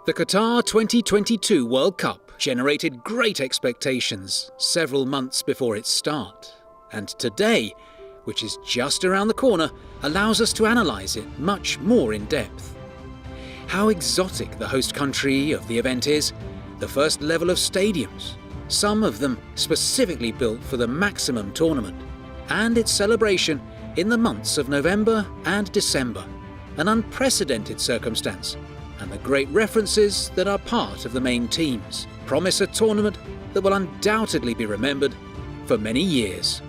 The Qatar 2022 World Cup generated great expectations several months before its start, and today, which is just around the corner, allows us to analyse it much more in depth. How exotic the host country of the event is, the first level of stadiums, some of them specifically built for the maximum tournament, and its celebration in the months of November and December, an unprecedented circumstance, and the great references that are part of the main teams promise a tournament that will undoubtedly be remembered for many years.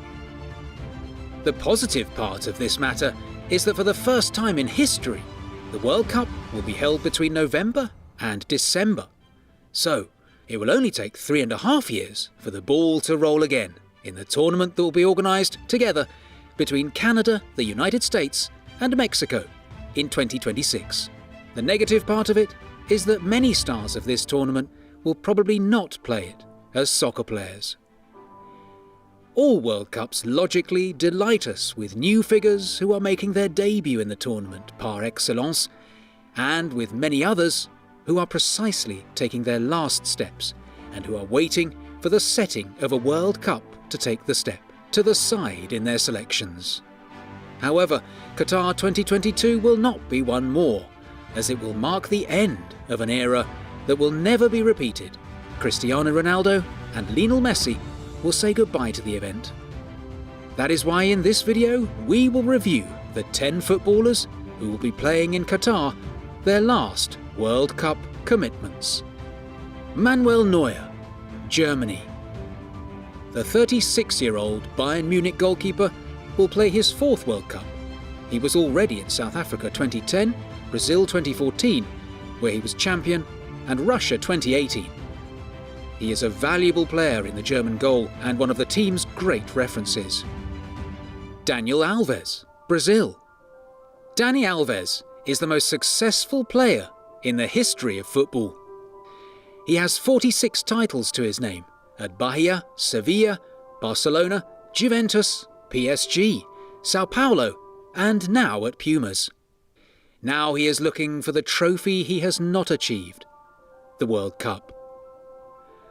The positive part of this matter is that for the first time in history, the World Cup will be held between November and December. So, it will only take 3.5 years for the ball to roll again in the tournament that will be organised together between Canada, the United States and Mexico in 2026. The negative part of it is that many stars of this tournament will probably not play it as soccer players. All World Cups logically delight us with new figures who are making their debut in the tournament par excellence, and with many others who are precisely taking their last steps and who are waiting for the setting of a World Cup to take the step to the side in their selections. However, Qatar 2022 will not be one more, as it will mark the end of an era that will never be repeated. Cristiano Ronaldo and Lionel Messi will say goodbye to the event. That is why in this video we will review the 10 footballers who will be playing in Qatar their last World Cup commitments. Manuel Neuer, Germany. The 36-year-old Bayern Munich goalkeeper will play his 4th World Cup. He was already in South Africa 2010, Brazil 2014, where he was champion, and Russia 2018. He is a valuable player in the German goal and one of the team's great references. Daniel Alves, Brazil. Dani Alves is the most successful player in the history of football. He has 46 titles to his name at Bahia, Sevilla, Barcelona, Juventus, PSG, Sao Paulo, and now at Pumas. Now he is looking for the trophy he has not achieved, the World Cup.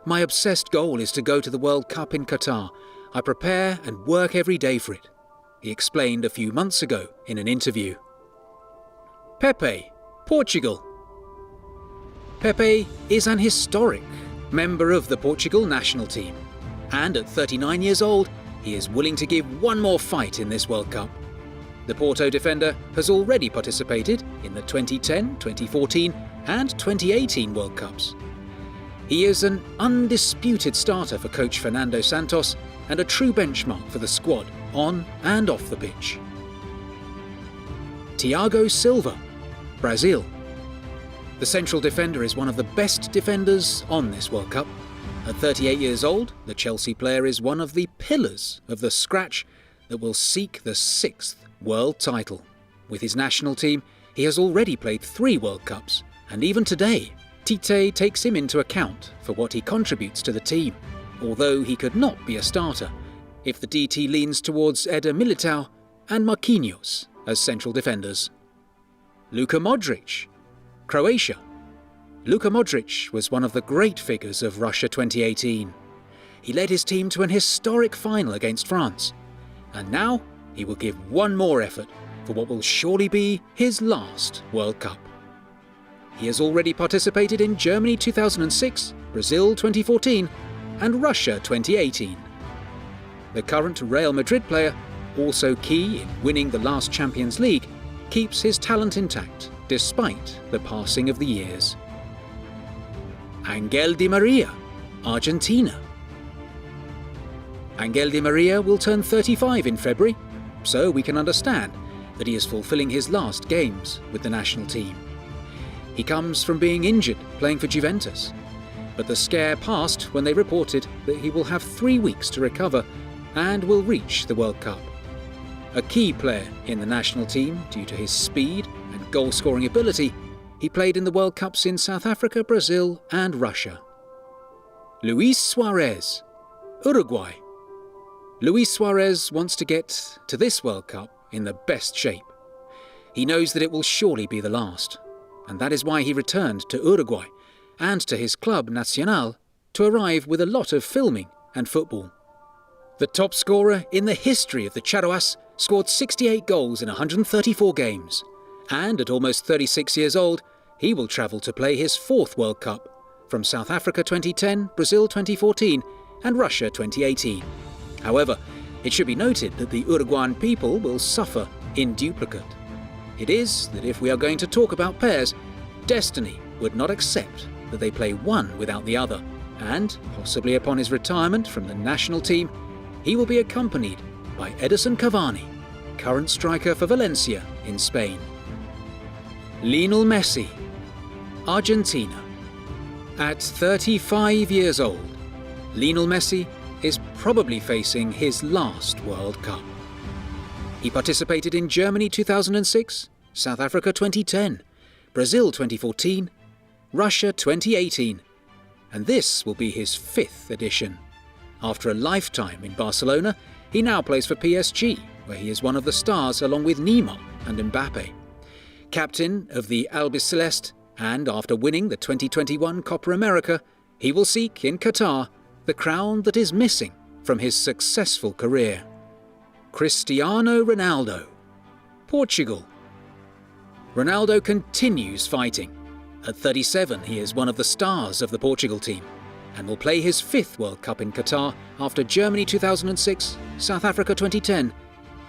My obsessed goal is to go to the World Cup in Qatar. I prepare and work every day for it, he explained a few months ago in an interview. Pepe, Portugal. Pepe is an historic member of the Portugal national team, and at 39 years old, he is willing to give one more fight in this World Cup. The Porto defender has already participated in the 2010, 2014 and 2018 World Cups. He is an undisputed starter for coach Fernando Santos and a true benchmark for the squad on and off the pitch. Thiago Silva, Brazil. The central defender is one of the best defenders on this World Cup. At 38 years old, the Chelsea player is one of the pillars of the scratch that will seek the 6th world title. With his national team, he has already played 3 World Cups, and even today, Tite takes him into account for what he contributes to the team, although he could not be a starter if the DT leans towards Eder Militao and Marquinhos as central defenders. Luka Modric, Croatia. Luka Modric was one of the great figures of Russia 2018. He led his team to an historic final against France, and now he will give one more effort for what will surely be his last World Cup. He has already participated in Germany 2006, Brazil 2014 and Russia 2018. The current Real Madrid player, also key in winning the last Champions League, keeps his talent intact despite the passing of the years. Angel Di Maria, Argentina. Angel Di Maria will turn 35 in February, so we can understand that he is fulfilling his last games with the national team. He comes from being injured playing for Juventus, but the scare passed when they reported that he will have 3 weeks to recover and will reach the World Cup. A key player in the national team due to his speed and goal-scoring ability, he played in the World Cups in South Africa, Brazil and Russia. Luis Suarez, Uruguay. Luis Suarez wants to get to this World Cup in the best shape. He knows that it will surely be the last. and that is why he returned to Uruguay and to his club Nacional to arrive with a lot of filming and football. The top scorer in the history of the Charruas scored 68 goals in 134 games, and at almost 36 years old, he will travel to play his 4th World Cup from South Africa 2010, Brazil 2014 and Russia 2018. However, it should be noted that the Uruguayan people will suffer in duplicate. It is that if we are going to talk about pairs, destiny would not accept that they play one without the other, and possibly upon his retirement from the national team, he will be accompanied by Edison Cavani, current striker for Valencia in Spain. Lionel Messi, Argentina. At 35 years old, Lionel Messi is probably facing his last World Cup. He participated in Germany 2006, South Africa 2010, Brazil 2014, Russia 2018, and this will be his 5th edition. After a lifetime in Barcelona, he now plays for PSG, where he is one of the stars along with Neymar and Mbappe. Captain of the Alves Celeste, and after winning the 2021 Copa America, he will seek in Qatar the crown that is missing from his successful career. Cristiano Ronaldo, Portugal. Ronaldo continues fighting. At 37, he is one of the stars of the Portugal team and will play his 5th World Cup in Qatar after Germany 2006, South Africa 2010,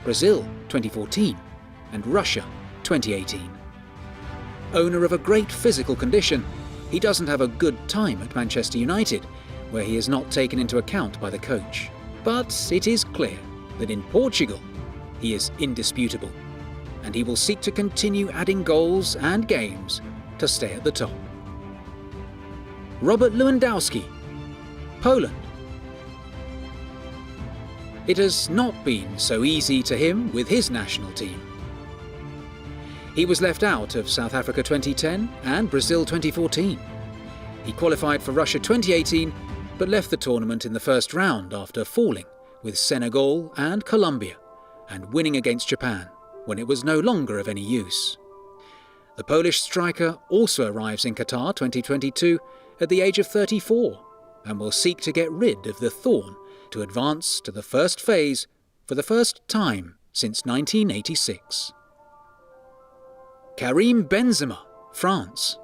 Brazil 2014 and Russia 2018. Owner of a great physical condition, he doesn't have a good time at Manchester United, where he is not taken into account by the coach. But it is clear that in Portugal, he is indisputable, and he will seek to continue adding goals and games to stay at the top. Robert Lewandowski, Poland. It has not been so easy to him with his national team. He was left out of South Africa 2010 and Brazil 2014. He qualified for Russia 2018, but left the tournament in the first round after falling with Senegal and Colombia, and winning against Japan when it was no longer of any use. The Polish striker also arrives in Qatar 2022 at the age of 34 and will seek to get rid of the thorn to advance to the first phase for the first time since 1986. Karim Benzema, France.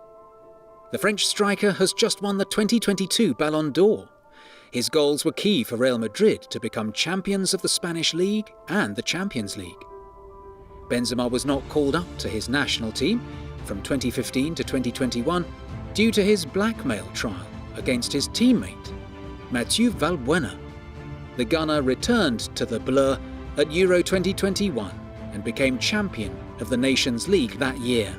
The French striker has just won the 2022 Ballon d'Or. His goals were key for Real Madrid to become champions of the Spanish League and the Champions League. Benzema was not called up to his national team from 2015 to 2021 due to his blackmail trial against his teammate, Mathieu Valbuena. The Gunner returned to the Bleu at Euro 2021 and became champion of the Nations League that year.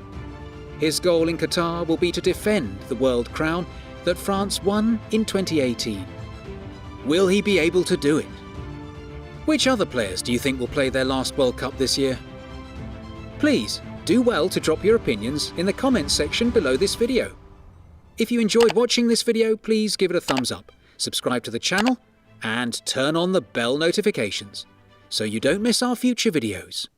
His goal in Qatar will be to defend the world crown that France won in 2018. Will he be able to do it? Which other players do you think will play their last World Cup this year? Please do well to drop your opinions in the comments section below this video. If you enjoyed watching this video, please give it a thumbs up, subscribe to the channel and turn on the bell notifications so you don't miss our future videos.